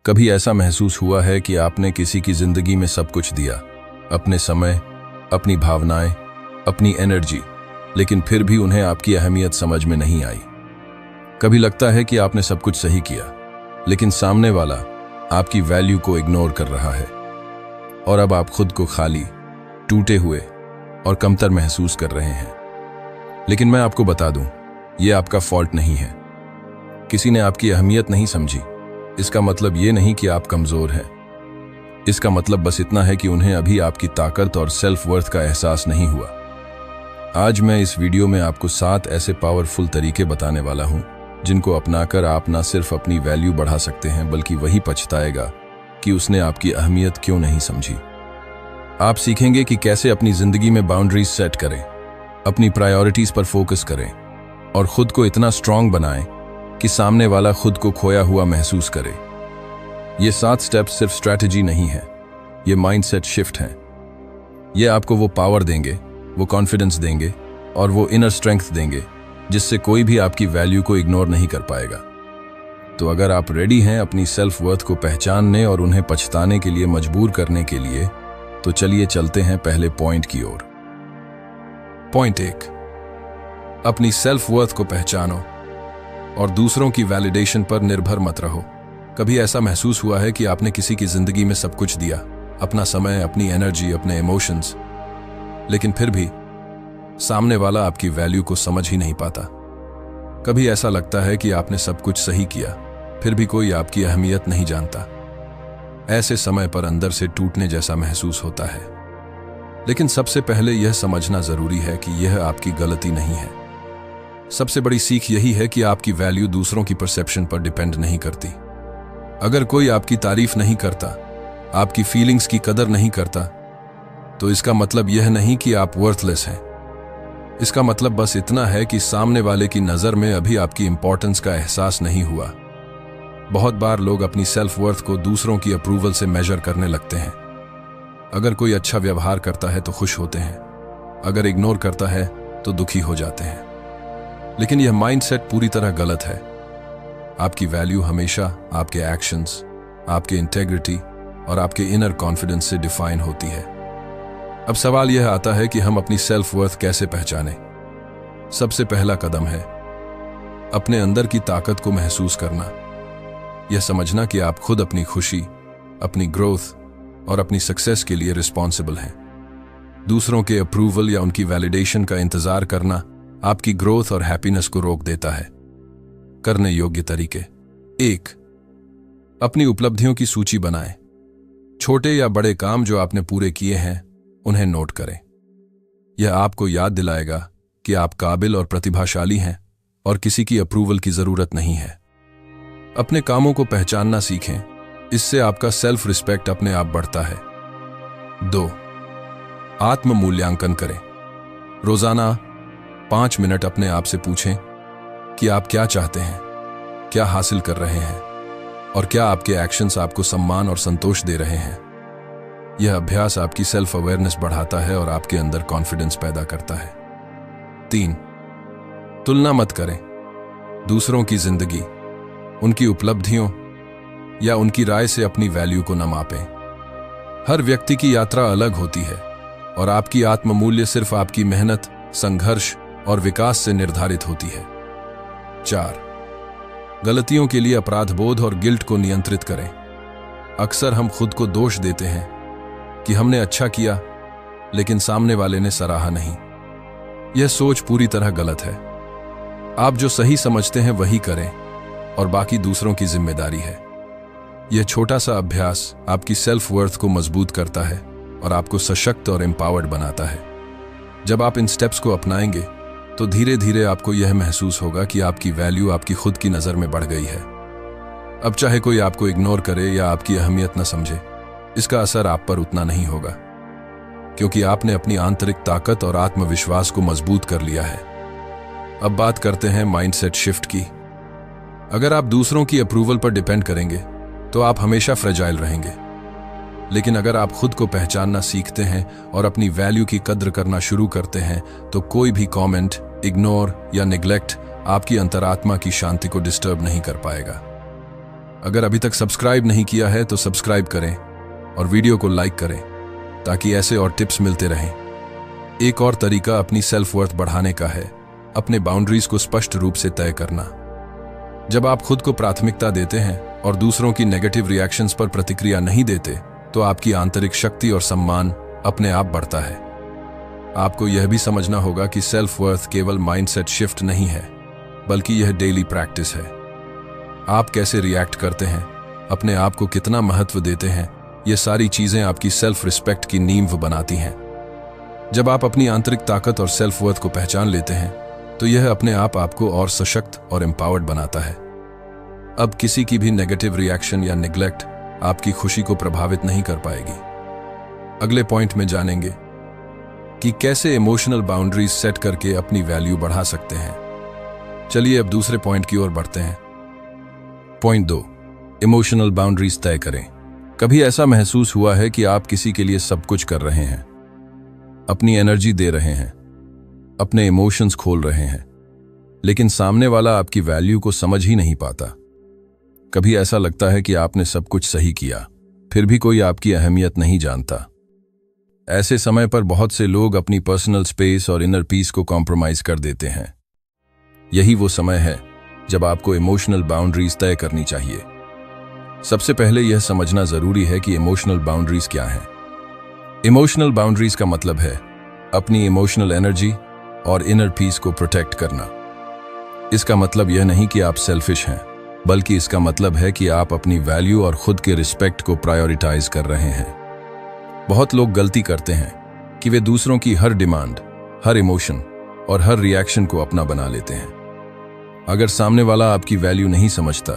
कभी ऐसा महसूस हुआ है कि आपने किसी की जिंदगी में सब कुछ दिया, अपने समय, अपनी भावनाएं, अपनी एनर्जी, लेकिन फिर भी उन्हें आपकी अहमियत समझ में नहीं आई। कभी लगता है कि आपने सब कुछ सही किया, लेकिन सामने वाला आपकी वैल्यू को इग्नोर कर रहा है और अब आप खुद को खाली, टूटे हुए और कमतर महसूस कर रहे हैं। लेकिन मैं आपको बता दूं, यह आपका फॉल्ट नहीं है। किसी ने आपकी अहमियत नहीं समझी। इसका मतलब ये नहीं कि आप कमजोर हैं। इसका मतलब बस इतना है कि उन्हें अभी आपकी ताकत और सेल्फ वर्थ का एहसास नहीं हुआ। आज मैं इस वीडियो में आपको 7 ऐसे पावरफुल तरीके बताने वाला हूं जिनको अपनाकर आप ना सिर्फ अपनी वैल्यू बढ़ा सकते हैं, बल्कि वही पछताएगा कि उसने आपकी अहमियत क्यों नहीं समझी। आप सीखेंगे कि कैसे अपनी जिंदगी में बाउंड्रीज सेट करें, अपनी प्रायोरिटीज पर फोकस करें और खुद को इतना स्ट्रांग बनाएं कि सामने वाला खुद को खोया हुआ महसूस करे। ये 7 स्टेप्स सिर्फ स्ट्रैटेजी नहीं है, ये माइंडसेट शिफ्ट हैं। ये आपको वो पावर देंगे, वो कॉन्फिडेंस देंगे और वो इनर स्ट्रेंथ देंगे जिससे कोई भी आपकी वैल्यू को इग्नोर नहीं कर पाएगा। तो अगर आप रेडी हैं अपनी सेल्फ वर्थ को पहचानने और उन्हें पछताने के लिए मजबूर करने के लिए, तो चलिए चलते हैं पहले पॉइंट की ओर। पॉइंट 1, अपनी सेल्फ वर्थ को पहचानो और दूसरों की वैलिडेशन पर निर्भर मत रहो। कभी ऐसा महसूस हुआ है कि आपने किसी की जिंदगी में सब कुछ दिया, अपना समय, अपनी एनर्जी, अपने इमोशंस, लेकिन फिर भी सामने वाला आपकी वैल्यू को समझ ही नहीं पाता। कभी ऐसा लगता है कि आपने सब कुछ सही किया, फिर भी कोई आपकी अहमियत नहीं जानता। ऐसे समय पर अंदर से टूटने जैसा महसूस होता है। लेकिन सबसे पहले यह समझना जरूरी है कि यह आपकी गलती नहीं है। सबसे बड़ी सीख यही है कि आपकी वैल्यू दूसरों की परसेप्शन पर डिपेंड नहीं करती। अगर कोई आपकी तारीफ नहीं करता, आपकी फीलिंग्स की कदर नहीं करता, तो इसका मतलब यह नहीं कि आप वर्थलेस हैं। इसका मतलब बस इतना है कि सामने वाले की नजर में अभी आपकी इंपॉर्टेंस का एहसास नहीं हुआ। बहुत बार लोग अपनी सेल्फ वर्थ को दूसरों की अप्रूवल से मेजर करने लगते हैं। अगर कोई अच्छा व्यवहार करता है तो खुश होते हैं, अगर इग्नोर करता है तो दुखी हो जाते हैं। लेकिन यह माइंडसेट पूरी तरह गलत है। आपकी वैल्यू हमेशा आपके एक्शंस, आपके इंटेग्रिटी और आपके इनर कॉन्फिडेंस से डिफाइन होती है। अब सवाल यह आता है कि हम अपनी सेल्फ वर्थ कैसे पहचानें। सबसे पहला कदम है अपने अंदर की ताकत को महसूस करना। यह समझना कि आप खुद अपनी खुशी, अपनी ग्रोथ और अपनी सक्सेस के लिए रिस्पॉन्सिबल हैं। दूसरों के अप्रूवल या उनकी वैलिडेशन का इंतजार करना आपकी ग्रोथ और हैप्पीनेस को रोक देता है। करने योग्य तरीके। 1, अपनी उपलब्धियों की सूची बनाएं। छोटे या बड़े काम जो आपने पूरे किए हैं, उन्हें नोट करें। यह आपको याद दिलाएगा कि आप काबिल और प्रतिभाशाली हैं और किसी की अप्रूवल की जरूरत नहीं है। अपने कामों को पहचानना सीखें, इससे आपका सेल्फ रिस्पेक्ट अपने आप बढ़ता है। 2, आत्म मूल्यांकन करें। रोजाना 5 मिनट अपने आप से पूछें कि आप क्या चाहते हैं, क्या हासिल कर रहे हैं और क्या आपके एक्शंस आपको सम्मान और संतोष दे रहे हैं। यह अभ्यास आपकी सेल्फ अवेयरनेस बढ़ाता है और आपके अंदर कॉन्फिडेंस पैदा करता है। 3, तुलना मत करें। दूसरों की जिंदगी, उनकी उपलब्धियों या उनकी राय से अपनी वैल्यू को न मापें। हर व्यक्ति की यात्रा अलग होती है और आपकी आत्ममूल्य सिर्फ आपकी मेहनत, संघर्ष और विकास से निर्धारित होती है। 4, गलतियों के लिए अपराध बोध और गिल्ट को नियंत्रित करें। अक्सर हम खुद को दोष देते हैं कि हमने अच्छा किया, लेकिन सामने वाले ने सराहा नहीं। यह सोच पूरी तरह गलत है। आप जो सही समझते हैं वही करें और बाकी दूसरों की जिम्मेदारी है। यह छोटा सा अभ्यास आपकी सेल्फ वर्थ को मजबूत करता है और आपको सशक्त और एम्पावर्ड बनाता है। जब आप इन स्टेप्स को अपनाएंगे तो धीरे धीरे आपको यह महसूस होगा कि आपकी वैल्यू आपकी खुद की नजर में बढ़ गई है। अब चाहे कोई आपको इग्नोर करे या आपकी अहमियत न समझे, इसका असर आप पर उतना नहीं होगा, क्योंकि आपने अपनी आंतरिक ताकत और आत्मविश्वास को मजबूत कर लिया है। अब बात करते हैं माइंडसेट शिफ्ट की। अगर आप दूसरों की अप्रूवल पर डिपेंड करेंगे तो आप हमेशा फ्रेजाइल रहेंगे। लेकिन अगर आप खुद को पहचानना सीखते हैं और अपनी वैल्यू की कद्र करना शुरू करते हैं, तो कोई भी कमेंट, इग्नोर या नेग्लेक्ट आपकी अंतरात्मा की शांति को डिस्टर्ब नहीं कर पाएगा। अगर अभी तक सब्सक्राइब नहीं किया है तो सब्सक्राइब करें और वीडियो को लाइक करें ताकि ऐसे और टिप्स मिलते रहें। एक और तरीका अपनी सेल्फ वर्थ बढ़ाने का है अपने बाउंड्रीज को स्पष्ट रूप से तय करना। जब आप खुद को प्राथमिकता देते हैं और दूसरों की नेगेटिव रिएक्शंस पर प्रतिक्रिया नहीं देते तो आपकी आंतरिक शक्ति और सम्मान अपने आप बढ़ता है। आपको यह भी समझना होगा कि सेल्फ वर्थ केवल माइंडसेट शिफ्ट नहीं है, बल्कि यह डेली प्रैक्टिस है। आप कैसे रिएक्ट करते हैं, अपने आप को कितना महत्व देते हैं, ये सारी चीजें आपकी सेल्फ रिस्पेक्ट की नींव बनाती हैं। जब आप अपनी आंतरिक ताकत और सेल्फ वर्थ को पहचान लेते हैं तो यह अपने आप आपको और सशक्त और एम्पावर्ड बनाता है। अब किसी की भी नेगेटिव रिएक्शन या निग्लेक्ट आपकी खुशी को प्रभावित नहीं कर पाएगी। अगले पॉइंट में जानेंगे कि कैसे इमोशनल बाउंड्रीज सेट करके अपनी वैल्यू बढ़ा सकते हैं। चलिए अब दूसरे पॉइंट की ओर बढ़ते हैं। पॉइंट 2, इमोशनल बाउंड्रीज तय करें। कभी ऐसा महसूस हुआ है कि आप किसी के लिए सब कुछ कर रहे हैं, अपनी एनर्जी दे रहे हैं, अपने इमोशंस खोल रहे हैं, लेकिन सामने वाला आपकी वैल्यू को समझ ही नहीं पाता। कभी ऐसा लगता है कि आपने सब कुछ सही किया, फिर भी कोई आपकी अहमियत नहीं जानता। ऐसे समय पर बहुत से लोग अपनी पर्सनल स्पेस और इनर पीस को कॉम्प्रोमाइज कर देते हैं। यही वो समय है जब आपको इमोशनल बाउंड्रीज तय करनी चाहिए। सबसे पहले यह समझना जरूरी है कि इमोशनल बाउंड्रीज क्या हैं। इमोशनल बाउंड्रीज का मतलब है अपनी इमोशनल एनर्जी और इनर पीस को प्रोटेक्ट करना। इसका मतलब यह नहीं कि आप सेल्फिश हैं, बल्कि इसका मतलब है कि आप अपनी वैल्यू और खुद के रिस्पेक्ट को प्रायोरिटाइज कर रहे हैं। बहुत लोग गलती करते हैं कि वे दूसरों की हर डिमांड, हर इमोशन और हर रिएक्शन को अपना बना लेते हैं। अगर सामने वाला आपकी वैल्यू नहीं समझता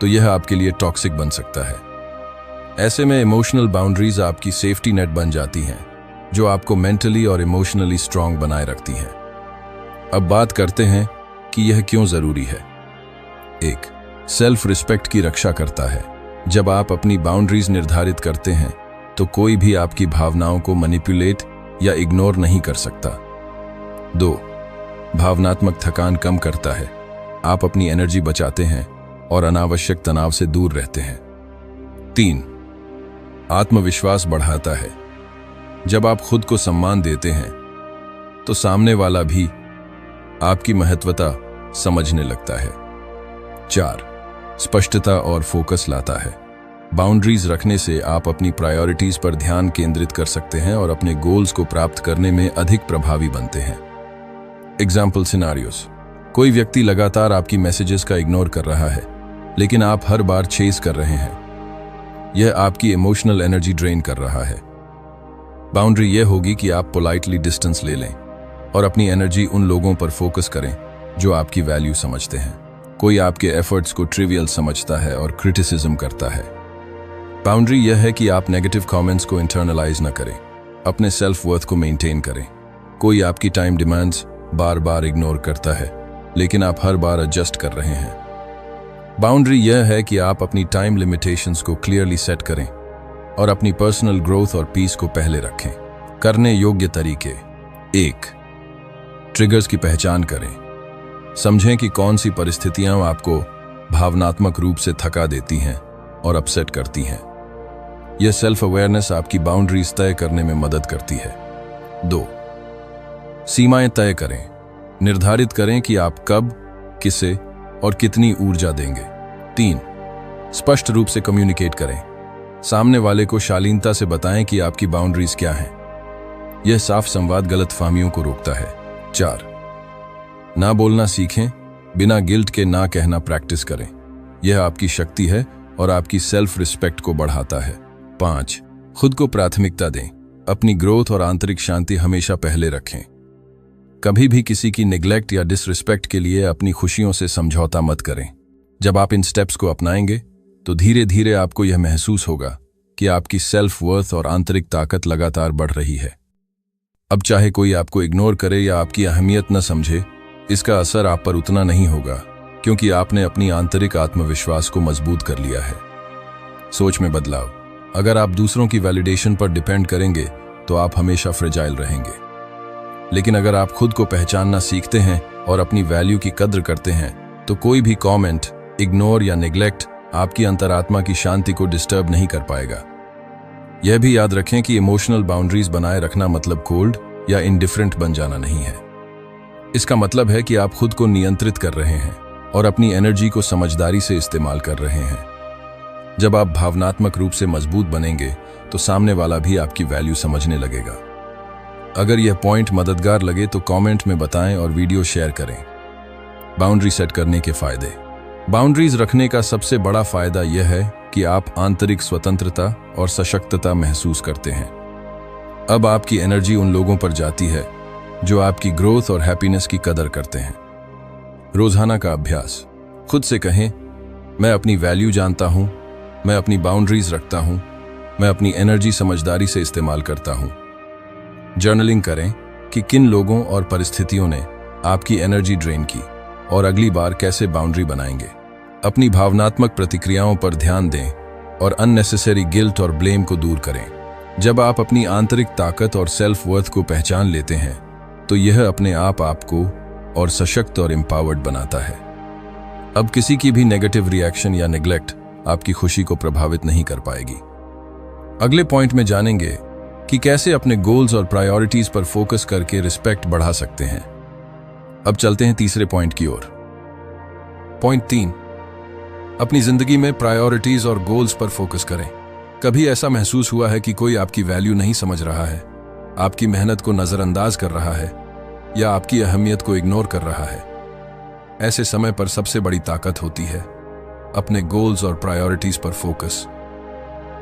तो यह आपके लिए टॉक्सिक बन सकता है। ऐसे में इमोशनल बाउंड्रीज आपकी सेफ्टी नेट बन जाती हैं, जो आपको मेंटली और इमोशनली स्ट्रांग बनाए रखती हैं। अब बात करते हैं कि यह क्यों जरूरी है। 1, सेल्फ रिस्पेक्ट की रक्षा करता है। जब आप अपनी बाउंड्रीज निर्धारित करते हैं तो कोई भी आपकी भावनाओं को मैनिपुलेट या इग्नोर नहीं कर सकता। 2, भावनात्मक थकान कम करता है। आप अपनी एनर्जी बचाते हैं और अनावश्यक तनाव से दूर रहते हैं। 3, आत्मविश्वास बढ़ाता है। जब आप खुद को सम्मान देते हैं तो सामने वाला भी आपकी महत्वता समझने लगता है। 4, स्पष्टता और फोकस लाता है। बाउंड्रीज रखने से आप अपनी प्रायोरिटीज पर ध्यान केंद्रित कर सकते हैं और अपने गोल्स को प्राप्त करने में अधिक प्रभावी बनते हैं। Example scenarios. कोई व्यक्ति लगातार आपकी मैसेजेस का इग्नोर कर रहा है, लेकिन आप हर बार चेस कर रहे हैं। यह आपकी इमोशनल एनर्जी ड्रेन कर रहा है। बाउंड्री यह होगी कि आप पोलाइटली डिस्टेंस ले लें और अपनी एनर्जी उन लोगों पर फोकस करें जो आपकी वैल्यू समझते हैं। कोई आपके एफर्ट्स को ट्रिवियल समझता है और क्रिटिसिज्म करता है। बाउंड्री यह है कि आप नेगेटिव कमेंट्स को इंटरनलाइज न करें, अपने सेल्फ वर्थ को मेंटेन करें। कोई आपकी टाइम डिमांड्स बार बार इग्नोर करता है, लेकिन आप हर बार एडजस्ट कर रहे हैं। बाउंड्री यह है कि आप अपनी टाइम लिमिटेशंस को क्लियरली सेट करें और अपनी पर्सनल ग्रोथ और पीस को पहले रखें। करने योग्य तरीके। 1, ट्रिगर्स की पहचान करें। समझें कि कौन सी परिस्थितियां आपको भावनात्मक रूप से थका देती हैं और अपसेट करती हैं। यह सेल्फ अवेयरनेस आपकी बाउंड्रीज तय करने में मदद करती है। 2, सीमाएं तय करें। निर्धारित करें कि आप कब, किसे और कितनी ऊर्जा देंगे। 3, स्पष्ट रूप से कम्युनिकेट करें। सामने वाले को शालीनता से बताएं कि आपकी बाउंड्रीज क्या हैं। यह साफ संवाद गलतफहमियों को रोकता है। 4, ना बोलना सीखें। बिना गिल्ट के ना कहना प्रैक्टिस करें। यह आपकी शक्ति है और आपकी सेल्फ रिस्पेक्ट को बढ़ाता है। 5, खुद को प्राथमिकता दें। अपनी ग्रोथ और आंतरिक शांति हमेशा पहले रखें। कभी भी किसी की निग्लेक्ट या डिसरिस्पेक्ट के लिए अपनी खुशियों से समझौता मत करें। जब आप इन स्टेप्स को अपनाएंगे तो धीरे धीरे आपको यह महसूस होगा कि आपकी सेल्फ वर्थ और आंतरिक ताकत लगातार बढ़ रही है। अब चाहे कोई आपको इग्नोर करे या आपकी अहमियत न समझे, इसका असर आप पर उतना नहीं होगा, क्योंकि आपने अपनी आंतरिक आत्मविश्वास को मजबूत कर लिया है। सोच में बदलाव। अगर आप दूसरों की वैलिडेशन पर डिपेंड करेंगे तो आप हमेशा फ्रेजाइल रहेंगे। लेकिन अगर आप खुद को पहचानना सीखते हैं और अपनी वैल्यू की कद्र करते हैं तो कोई भी कमेंट, इग्नोर या नेग्लेक्ट आपकी अंतरात्मा की शांति को डिस्टर्ब नहीं कर पाएगा। यह भी याद रखें कि इमोशनल बाउंड्रीज बनाए रखना मतलब कोल्ड या इंडिफरेंट बन जाना नहीं है। इसका मतलब है कि आप खुद को नियंत्रित कर रहे हैं और अपनी एनर्जी को समझदारी से इस्तेमाल कर रहे हैं। जब आप भावनात्मक रूप से मजबूत बनेंगे तो सामने वाला भी आपकी वैल्यू समझने लगेगा। अगर यह पॉइंट मददगार लगे तो कमेंट में बताएं और वीडियो शेयर करें। बाउंड्री सेट करने के फायदे। बाउंड्रीज रखने का सबसे बड़ा फायदा यह है कि आप आंतरिक स्वतंत्रता और सशक्तता महसूस करते हैं। अब आपकी एनर्जी उन लोगों पर जाती है जो आपकी ग्रोथ और हैप्पीनेस की कदर करते हैं। रोजाना का अभ्यास। खुद से कहें, मैं अपनी वैल्यू जानता हूं, मैं अपनी बाउंड्रीज रखता हूं, मैं अपनी एनर्जी समझदारी से इस्तेमाल करता हूं। जर्नलिंग करें कि किन लोगों और परिस्थितियों ने आपकी एनर्जी ड्रेन की और अगली बार कैसे बाउंड्री बनाएंगे। अपनी भावनात्मक प्रतिक्रियाओं पर ध्यान दें और अननेसेसरी गिल्ट और ब्लेम को दूर करें। जब आप अपनी आंतरिक ताकत और सेल्फ वर्थ को पहचान लेते हैं तो यह अपने आप आपको और सशक्त और एम्पावर्ड बनाता है। अब किसी की भी नेगेटिव रिएक्शन या नेग्लेक्ट आपकी खुशी को प्रभावित नहीं कर पाएगी। अगले पॉइंट में जानेंगे कि कैसे अपने गोल्स और प्रायोरिटीज पर फोकस करके रिस्पेक्ट बढ़ा सकते हैं। अब चलते हैं तीसरे पॉइंट की ओर। पॉइंट 3, अपनी जिंदगी में प्रायोरिटीज और गोल्स पर फोकस करें। कभी ऐसा महसूस हुआ है कि कोई आपकी वैल्यू नहीं समझ रहा है, आपकी मेहनत को नजरअंदाज कर रहा है या आपकी अहमियत को इग्नोर कर रहा है? ऐसे समय पर सबसे बड़ी ताकत होती है अपने गोल्स और प्रायोरिटीज पर फोकस।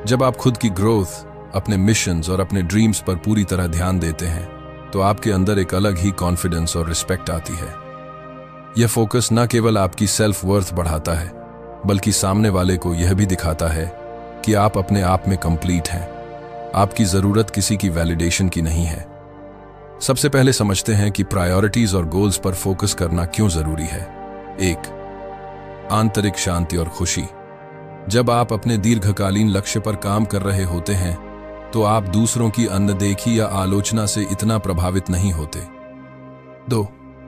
जब आप खुद की ग्रोथ, अपने मिशंस और अपने ड्रीम्स पर पूरी तरह ध्यान देते हैं तो आपके अंदर एक अलग ही कॉन्फिडेंस और रिस्पेक्ट आती है। यह फोकस न केवल आपकी सेल्फ वर्थ बढ़ाता है बल्कि सामने वाले को यह भी दिखाता है कि आप अपने आप में कंप्लीट हैं। आपकी जरूरत किसी की वैलिडेशन की नहीं है। सबसे पहले समझते हैं कि प्रायोरिटीज और गोल्स पर फोकस करना क्यों जरूरी है। 1, आंतरिक शांति और खुशी। जब आप अपने दीर्घकालीन लक्ष्य पर काम कर रहे होते हैं तो आप दूसरों की अनदेखी या आलोचना से इतना प्रभावित नहीं होते। 2,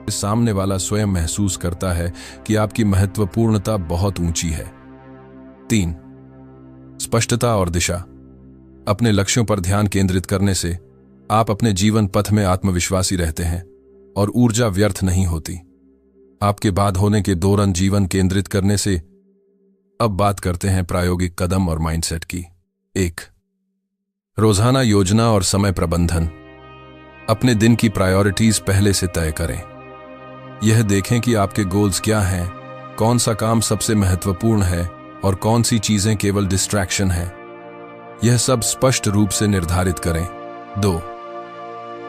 सामने वाला स्वयं महसूस करता है कि आपकी महत्वपूर्णता बहुत ऊंची है। 3, स्पष्टता और दिशा। अपने लक्ष्यों पर ध्यान केंद्रित करने से आप अपने जीवन पथ में आत्मविश्वासी रहते हैं और ऊर्जा व्यर्थ नहीं होती। आपके बाद होने के दौरान जीवन केंद्रित करने से। अब बात करते हैं प्रायोगिक कदम और माइंडसेट की। 1, रोजाना योजना और समय प्रबंधन। अपने दिन की प्रायोरिटीज पहले से तय करें। यह देखें कि आपके गोल्स क्या हैं, कौन सा काम सबसे महत्वपूर्ण है और कौन सी चीजें केवल डिस्ट्रैक्शन है। यह सब स्पष्ट रूप से निर्धारित करें। 2,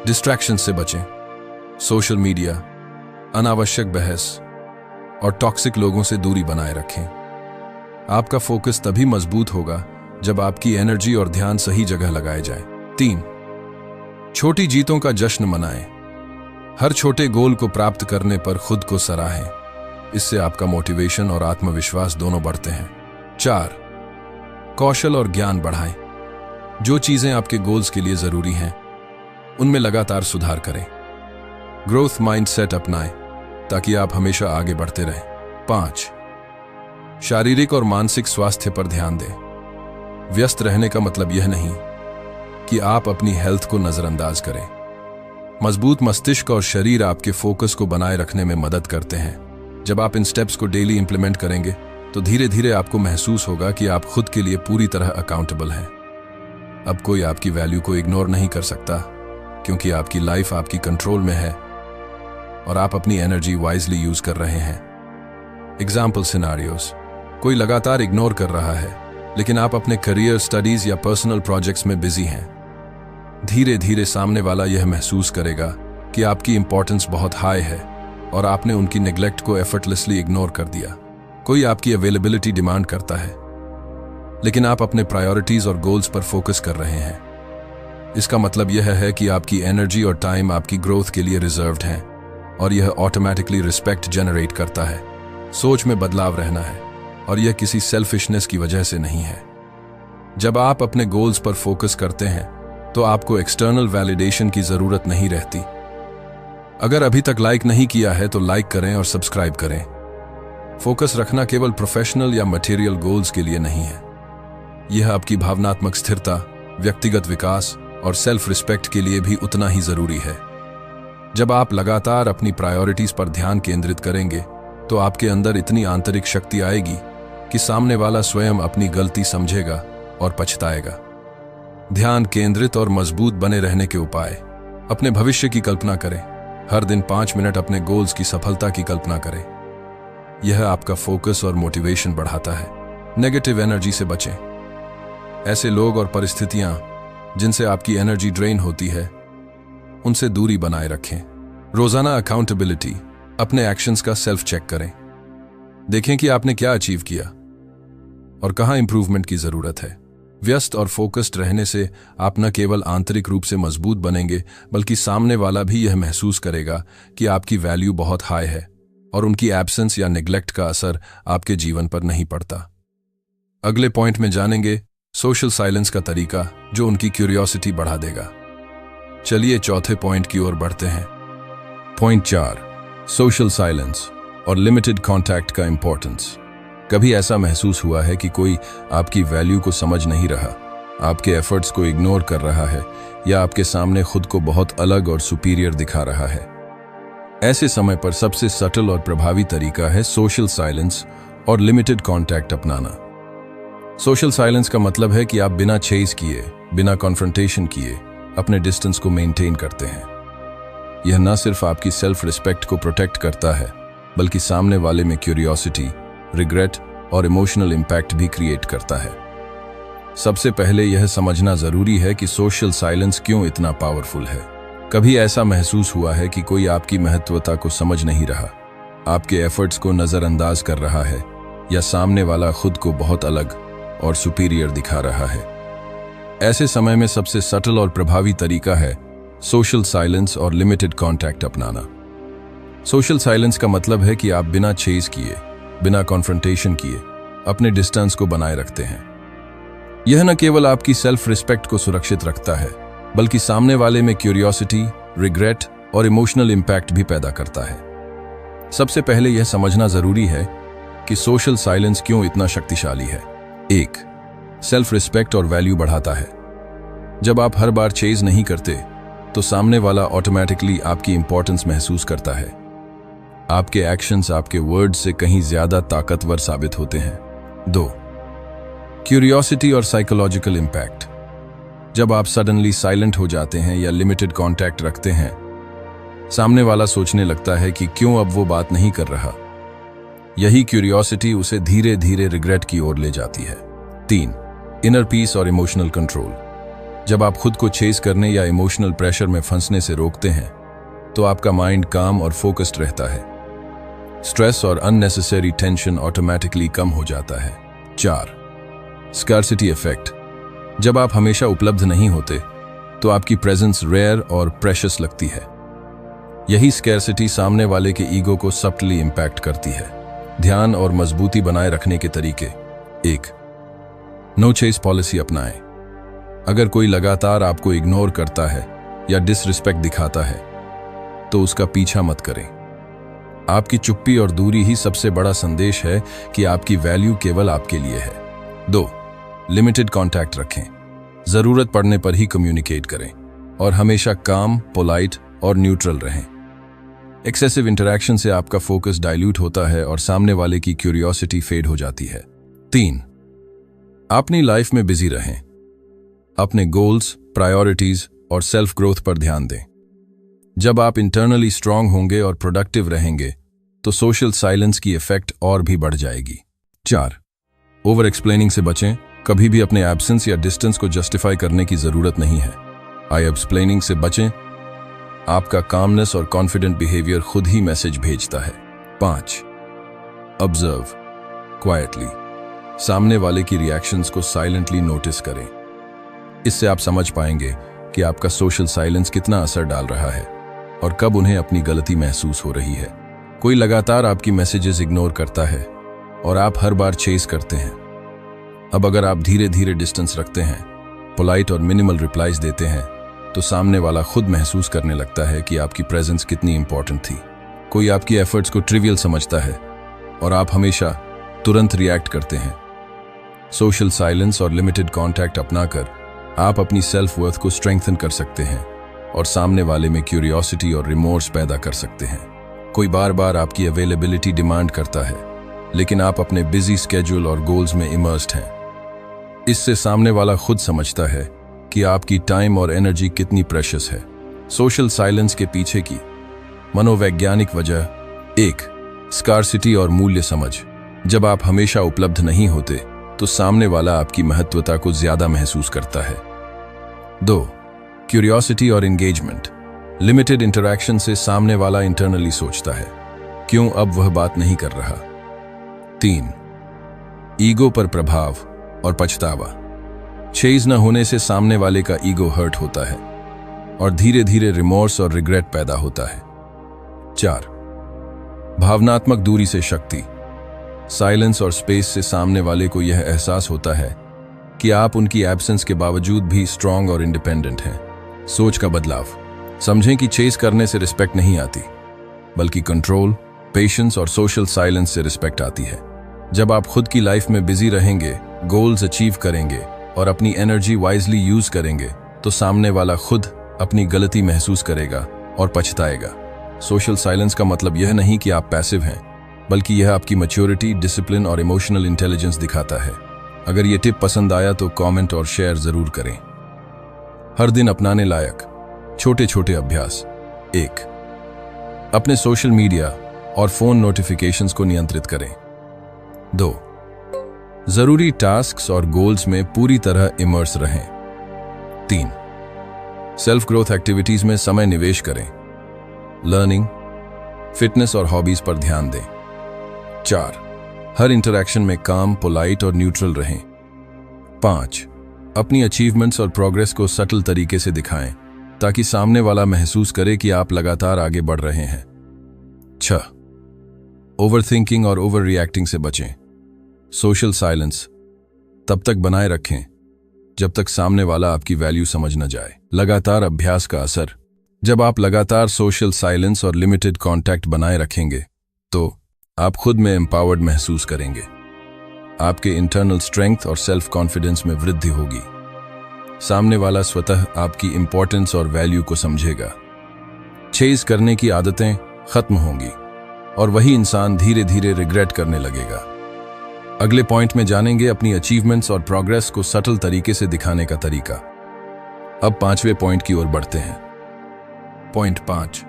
डिस्ट्रैक्शन से बचें। सोशल मीडिया, अनावश्यक बहस और टॉक्सिक लोगों से दूरी बनाए रखें। आपका फोकस तभी मजबूत होगा जब आपकी एनर्जी और ध्यान सही जगह लगाए जाए। 3, छोटी जीतों का जश्न मनाएं। हर छोटे गोल को प्राप्त करने पर खुद को सराहें। इससे आपका मोटिवेशन और आत्मविश्वास दोनों बढ़ते हैं। 4, कौशल और ज्ञान बढ़ाएं। जो चीजें आपके गोल्स के लिए जरूरी हैं उनमें लगातार सुधार करें। ग्रोथ माइंडसेट अपनाएं ताकि आप हमेशा आगे बढ़ते रहें। 5, शारीरिक और मानसिक स्वास्थ्य पर ध्यान दें। व्यस्त रहने का मतलब यह नहीं कि आप अपनी हेल्थ को नजरअंदाज करें। मजबूत मस्तिष्क और शरीर आपके फोकस को बनाए रखने में मदद करते हैं। जब आप इन स्टेप्स को डेली इंप्लीमेंट करेंगे तो धीरे धीरे आपको महसूस होगा कि आप खुद के लिए पूरी तरह अकाउंटेबल हैं। अब कोई आपकी वैल्यू को इग्नोर नहीं कर सकता क्योंकि आपकी लाइफ आपकी कंट्रोल में है और आप अपनी एनर्जी वाइजली यूज कर रहे हैं। Example scenarios. कोई लगातार इग्नोर कर रहा है लेकिन आप अपने करियर, स्टडीज या पर्सनल प्रोजेक्ट्स में बिजी हैं। धीरे धीरे सामने वाला यह महसूस करेगा कि आपकी इंपॉर्टेंस बहुत हाई है और आपने उनकी नेग्लेक्ट को एफर्टलेसली इग्नोर कर दिया। कोई आपकी अवेलेबिलिटी डिमांड करता है लेकिन आप अपने प्रायोरिटीज और गोल्स पर फोकस कर रहे हैं। इसका मतलब यह है कि आपकी एनर्जी और टाइम आपकी ग्रोथ के लिए रिजर्व्ड हैं और यह ऑटोमेटिकली रिस्पेक्ट जनरेट करता है। सोच में बदलाव रहना है और यह किसी सेल्फिशनेस की वजह से नहीं है। जब आप अपने गोल्स पर फोकस करते हैं तो आपको एक्सटर्नल वैलिडेशन की जरूरत नहीं रहती। अगर अभी तक लाइक नहीं किया है तो लाइक करें और सब्सक्राइब करें। फोकस रखना केवल प्रोफेशनल या मटेरियल गोल्स के लिए नहीं है। यह आपकी भावनात्मक स्थिरता, व्यक्तिगत विकास और सेल्फ रिस्पेक्ट के लिए भी उतना ही जरूरी है। जब आप लगातार अपनी प्रायोरिटीज पर ध्यान केंद्रित करेंगे तो आपके अंदर इतनी आंतरिक शक्ति आएगी कि सामने वाला स्वयं अपनी गलती समझेगा और पछताएगा। ध्यान केंद्रित और मजबूत बने रहने के उपाय। अपने भविष्य की कल्पना करें। हर दिन 5 मिनट अपने गोल्स की सफलता की कल्पना करें। यह आपका फोकस और मोटिवेशन बढ़ाता है। नेगेटिव एनर्जी से बचें। ऐसे लोग और परिस्थितियां जिनसे आपकी एनर्जी ड्रेन होती है, उनसे दूरी बनाए रखें। रोजाना अकाउंटेबिलिटी। अपने एक्शंस का सेल्फ चेक करें। देखें कि आपने क्या अचीव किया और कहां इंप्रूवमेंट की जरूरत है। व्यस्त और फोकस्ड रहने से आप न केवल आंतरिक रूप से मजबूत बनेंगे, बल्कि सामने वाला भी यह महसूस करेगा कि आपकी वैल्यू बहुत हाई है और उनकी एब्सेंस या नेग्लेक्ट का असर आपके जीवन पर नहीं पड़ता। अगले पॉइंट में जानेंगे सोशल साइलेंस का तरीका जो उनकी क्यूरियोसिटी बढ़ा देगा। चलिए चौथे पॉइंट की ओर बढ़ते हैं। पॉइंट 4, सोशल साइलेंस और लिमिटेड कॉन्टैक्ट का इंपॉर्टेंस। कभी ऐसा महसूस हुआ है कि कोई आपकी वैल्यू को समझ नहीं रहा, आपके एफर्ट्स को इग्नोर कर रहा है या आपके सामने खुद को बहुत अलग और सुपीरियर दिखा रहा है? ऐसे समय पर सबसे सटल और प्रभावी तरीका है सोशल साइलेंस और लिमिटेड कॉन्टैक्ट अपनाना। सोशल साइलेंस का मतलब है कि आप बिना चेज किए, बिना कॉन्फ्रंटेशन किए अपने डिस्टेंस को मेंटेन करते हैं। यह न सिर्फ आपकी सेल्फ रिस्पेक्ट को प्रोटेक्ट करता है, बल्कि सामने वाले में क्यूरियोसिटी, रिग्रेट और इमोशनल इंपैक्ट भी क्रिएट करता है। सबसे पहले यह समझना जरूरी है कि सोशल साइलेंस क्यों इतना पावरफुल है। कभी ऐसा महसूस हुआ है कि कोई आपकी महत्वता को समझ नहीं रहा, आपके एफर्ट्स को नजरअंदाज कर रहा है या सामने वाला खुद को बहुत अलग और सुपीरियर दिखा रहा है? ऐसे समय में सबसे सटल और प्रभावी तरीका है सोशल साइलेंस और लिमिटेड कॉन्टैक्ट अपनाना। सोशल साइलेंस का मतलब है कि आप बिना चेज किए, बिना कॉन्फ्रंटेशन किए अपने डिस्टेंस को बनाए रखते हैं। यह न केवल आपकी सेल्फ रिस्पेक्ट को सुरक्षित रखता है, बल्कि सामने वाले में क्यूरियोसिटी, रिग्रेट और इमोशनल इंपैक्ट भी पैदा करता है। सबसे पहले यह समझना जरूरी है कि सोशल साइलेंस क्यों इतना शक्तिशाली है। 1, सेल्फ रिस्पेक्ट और वैल्यू बढ़ाता है। जब आप हर बार चेज नहीं करते तो सामने वाला ऑटोमेटिकली आपकी इंपॉर्टेंस महसूस करता है। आपके एक्शंस आपके वर्ड्स से कहीं ज्यादा ताकतवर साबित होते हैं। 2, क्यूरियोसिटी और साइकोलॉजिकल इंपैक्ट। जब आप सडनली साइलेंट हो जाते हैं या लिमिटेड कांटेक्ट रखते हैं, सामने वाला सोचने लगता है कि क्यों अब वो बात नहीं कर रहा। यही क्यूरियोसिटी उसे धीरे धीरे रिग्रेट की ओर ले जाती है। 3, इनर पीस और इमोशनल कंट्रोल। जब आप खुद को चेस करने या इमोशनल प्रेशर में फंसने से रोकते हैं तो आपका माइंड काम और फोकस्ड रहता है। स्ट्रेस और अननेसेसरी टेंशन ऑटोमेटिकली कम हो जाता है। 4, स्कार्सिटी इफेक्ट। जब आप हमेशा उपलब्ध नहीं होते तो आपकी प्रेजेंस रेयर और प्रेशियस लगती है। यही स्कैर्सिटी सामने वाले के ईगो को सब्टली इंपैक्ट करती है। ध्यान और मजबूती बनाए रखने के तरीके। 1, नो चेस पॉलिसी अपनाएं। अगर कोई लगातार आपको इग्नोर करता है या डिसरिस्पेक्ट दिखाता है तो उसका पीछा मत करें। आपकी चुप्पी और दूरी ही सबसे बड़ा संदेश है कि आपकी वैल्यू केवल आपके लिए है। 2, लिमिटेड कॉन्टैक्ट रखें। जरूरत पड़ने पर ही कम्युनिकेट करें और हमेशा काम, पोलाइट और न्यूट्रल रहें। एक्सेसिव इंटरैक्शन से आपका फोकस डाइल्यूट होता है और सामने वाले की क्यूरियोसिटी फेड हो जाती है। 3, अपनी लाइफ में बिजी रहें। अपने गोल्स, प्रायोरिटीज और सेल्फ ग्रोथ पर ध्यान दें। जब आप इंटरनली स्ट्रांग होंगे और प्रोडक्टिव रहेंगे तो सोशल साइलेंस की इफेक्ट और भी बढ़ जाएगी। 4, ओवर एक्सप्लेनिंग से बचें। कभी भी अपने एब्सेंस या डिस्टेंस को जस्टिफाई करने की जरूरत नहीं है। आई एक्सप्लेनिंग से बचें। आपका कामनेस और कॉन्फिडेंट बिहेवियर खुद ही मैसेज भेजता है। 5, ऑब्जर्व क्वाइटली। सामने वाले की रिएक्शंस को साइलेंटली नोटिस करें। इससे आप समझ पाएंगे कि आपका सोशल साइलेंस कितना असर डाल रहा है और कब उन्हें अपनी गलती महसूस हो रही है। कोई लगातार आपकी मैसेजेस इग्नोर करता है और आप हर बार चेस करते हैं। अब अगर आप धीरे धीरे डिस्टेंस रखते हैं, पोलाइट और मिनिमल रिप्लाईज देते हैं, तो सामने वाला खुद महसूस करने लगता है कि आपकी प्रेजेंस कितनी इंपॉर्टेंट थी। कोई आपकी एफर्ट्स को ट्रिवियल समझता है और आप हमेशा तुरंत रिएक्ट करते हैं। सोशल साइलेंस और लिमिटेड कांटेक्ट अपनाकर आप अपनी सेल्फ वर्थ को स्ट्रेंथन कर सकते हैं और सामने वाले में क्यूरियोसिटी और रिमोर्स पैदा कर सकते हैं। कोई बार बार आपकी अवेलेबिलिटी डिमांड करता है, लेकिन आप अपने बिजी स्केड्यूल और गोल्स में इमर्स्ड हैं। इससे सामने वाला खुद समझता है कि आपकी टाइम और एनर्जी कितनी प्रेशियस है। सोशल साइलेंस के पीछे की मनोवैज्ञानिक वजह: 1. स्कार्सिटी और मूल्य समझ। जब आप हमेशा उपलब्ध नहीं होते तो सामने वाला आपकी महत्वता को ज्यादा महसूस करता है। 2. क्यूरियोसिटी और एंगेजमेंट। लिमिटेड इंटरैक्शन से सामने वाला इंटरनली सोचता है, क्यों अब वह बात नहीं कर रहा। 3. ईगो पर प्रभाव और पछतावा। चेज न होने से सामने वाले का ईगो हर्ट होता है और धीरे धीरे रिमोर्स और रिग्रेट पैदा होता है। 4. भावनात्मक दूरी से शक्ति। साइलेंस और स्पेस से सामने वाले को यह एहसास होता है कि आप उनकी एब्सेंस के बावजूद भी स्ट्रांग और इंडिपेंडेंट हैं। सोच का बदलाव: समझें कि चेस करने से रिस्पेक्ट नहीं आती, बल्कि कंट्रोल, पेशेंस और सोशल साइलेंस से रिस्पेक्ट आती है। जब आप खुद की लाइफ में बिजी रहेंगे, गोल्स अचीव करेंगे और अपनी एनर्जी वाइजली यूज करेंगे, तो सामने वाला खुद अपनी गलती महसूस करेगा और पछताएगा। सोशल साइलेंस का मतलब यह नहीं कि आप पैसिव हैं, बल्कि यह आपकी मैच्योरिटी, डिसिप्लिन और इमोशनल इंटेलिजेंस दिखाता है। अगर ये टिप पसंद आया तो कमेंट और शेयर जरूर करें। हर दिन अपनाने लायक छोटे छोटे अभ्यास: 1. अपने सोशल मीडिया और फोन नोटिफिकेशंस को नियंत्रित करें। 2. जरूरी टास्क्स और गोल्स में पूरी तरह इमर्स रहें। 3. सेल्फ ग्रोथ एक्टिविटीज में समय निवेश करें। लर्निंग, फिटनेस और हॉबीज पर ध्यान दें। 4. हर इंटरैक्शन में काम, पोलाइट और न्यूट्रल रहें। 5. अपनी अचीवमेंट्स और प्रोग्रेस को सटल तरीके से दिखाएं ताकि सामने वाला महसूस करे कि आप लगातार आगे बढ़ रहे हैं। 6. ओवरथिंकिंग और ओवर रिएक्टिंग से बचें। सोशल साइलेंस तब तक बनाए रखें जब तक सामने वाला आपकी वैल्यू समझ न जाए। लगातार अभ्यास का असर: जब आप लगातार सोशल साइलेंस और लिमिटेड कांटेक्ट बनाए रखेंगे तो आप खुद में एम्पावर्ड महसूस करेंगे। आपके इंटरनल स्ट्रेंथ और सेल्फ कॉन्फिडेंस में वृद्धि होगी। सामने वाला स्वतः आपकी इंपॉर्टेंस और वैल्यू को समझेगा। चेज करने की आदतें खत्म होंगी और वही इंसान धीरे धीरे रिग्रेट करने लगेगा। अगले पॉइंट में जानेंगे अपनी अचीवमेंट्स और प्रोग्रेस को सटल तरीके से दिखाने का तरीका। अब 5वें पॉइंट की ओर बढ़ते हैं। पॉइंट 5: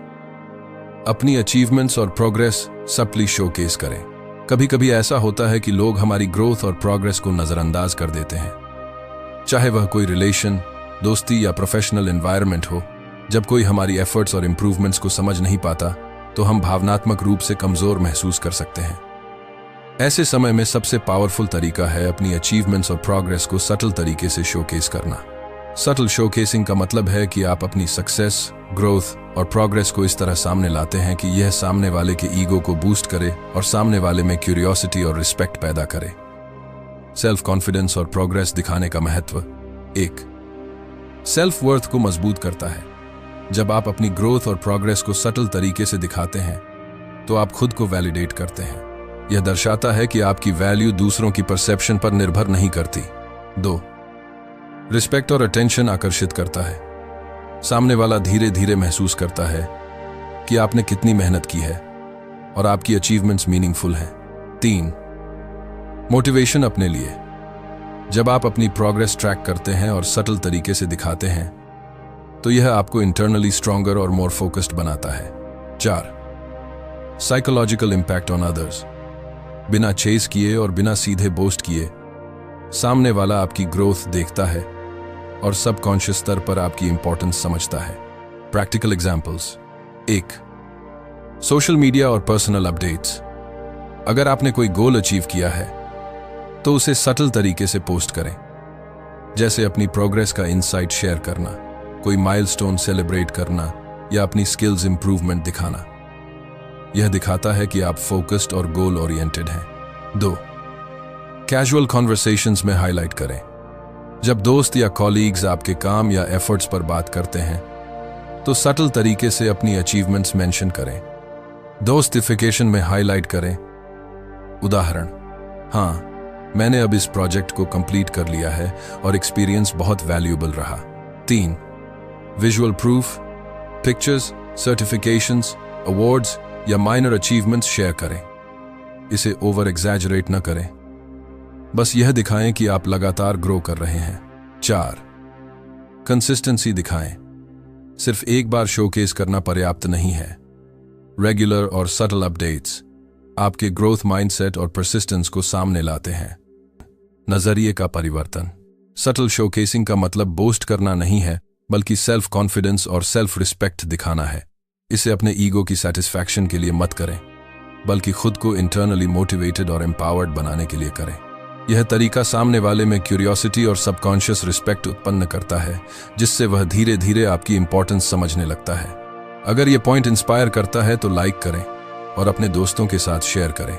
अपनी अचीवमेंट्स और प्रोग्रेस सटली शोकेस करें। कभी कभी ऐसा होता है कि लोग हमारी ग्रोथ और प्रोग्रेस को नजरअंदाज कर देते हैं, चाहे वह कोई रिलेशन, दोस्ती या प्रोफेशनल एनवायरनमेंट हो। जब कोई हमारी एफर्ट्स और इंप्रूवमेंट्स को समझ नहीं पाता तो हम भावनात्मक रूप से कमजोर महसूस कर सकते हैं। ऐसे समय में सबसे पावरफुल तरीका है अपनी अचीवमेंट्स और प्रोग्रेस को सटल तरीके से शोकेस करना। सटल शोकेसिंग का मतलब है कि आप अपनी सक्सेस, ग्रोथ और प्रोग्रेस को इस तरह सामने लाते हैं कि यह सामने वाले के ईगो को बूस्ट करे और सामने वाले में क्यूरियोसिटी और रिस्पेक्ट पैदा करे। सेल्फ कॉन्फिडेंस और प्रोग्रेस दिखाने का महत्व: 1. सेल्फ वर्थ को मजबूत करता है। जब आप अपनी ग्रोथ और प्रोग्रेस को सटल तरीके से दिखाते हैं तो आप खुद को वैलिडेट करते हैं। यह दर्शाता है कि आपकी वैल्यू दूसरों की परसेप्शन पर निर्भर नहीं करती। 2. रिस्पेक्ट और अटेंशन आकर्षित करता है। सामने वाला धीरे धीरे महसूस करता है कि आपने कितनी मेहनत की है और आपकी अचीवमेंट्स मीनिंगफुल हैं। 3. मोटिवेशन अपने लिए। जब आप अपनी प्रोग्रेस ट्रैक करते हैं और सटल तरीके से दिखाते हैं तो यह आपको इंटरनली स्ट्रॉन्गर और मोर फोकस्ड बनाता है। 4. Psychological impact on others. बिना चेस किए और बिना सीधे बोस्ट किए सामने वाला आपकी ग्रोथ देखता है और सबकॉन्शियस स्तर पर आपकी इंपॉर्टेंस समझता है। Practical examples: 1. सोशल मीडिया और पर्सनल अपडेट्स। अगर आपने कोई गोल अचीव किया है तो उसे सटल तरीके से पोस्ट करें, जैसे अपनी प्रोग्रेस का इंसाइट शेयर करना, कोई माइलस्टोन सेलिब्रेट करना या अपनी स्किल्स इंप्रूवमेंट दिखाना। यह दिखाता है कि आप फोकस्ड और गोल ओरिएंटेड हैं। 2. कैजुअल कॉन्वर्सेशंस में हाईलाइट करें। जब दोस्त या कॉलीग्स आपके काम या एफर्ट्स पर बात करते हैं तो सटल तरीके से अपनी अचीवमेंट्स मेंशन करें। दोस्तिफिकेशन में हाईलाइट करें उदाहरण, हाँ, मैंने अब इस प्रोजेक्ट को कंप्लीट कर लिया है और एक्सपीरियंस बहुत वैल्यूएबल रहा। 3. Visual proof, pictures, certifications, awards या माइनर अचीवमेंट्स शेयर करें। इसे ओवर एग्जैजरेट न करें, बस यह दिखाएं कि आप लगातार ग्रो कर रहे हैं। 4. कंसिस्टेंसी दिखाएं, सिर्फ एक बार शोकेस करना पर्याप्त नहीं है। रेगुलर और सटल अपडेट्स आपके ग्रोथ माइंडसेट और परसिस्टेंस को सामने लाते हैं। नजरिए का परिवर्तन, सटल शोकेसिंग का मतलब बोस्ट करना नहीं है, बल्कि सेल्फ कॉन्फिडेंस और सेल्फ रिस्पेक्ट दिखाना है। इसे अपने ईगो की सेटिस्फैक्शन के लिए मत करें, बल्कि खुद को इंटरनली मोटिवेटेड और एम्पावर्ड बनाने के लिए करें। यह तरीका सामने वाले में क्यूरियोसिटी और सबकॉन्शियस रिस्पेक्ट उत्पन्न करता है, जिससे वह धीरे धीरे आपकी इंपॉर्टेंस समझने लगता है। अगर यह पॉइंट इंस्पायर करता है तो लाइक करें और अपने दोस्तों के साथ शेयर करें।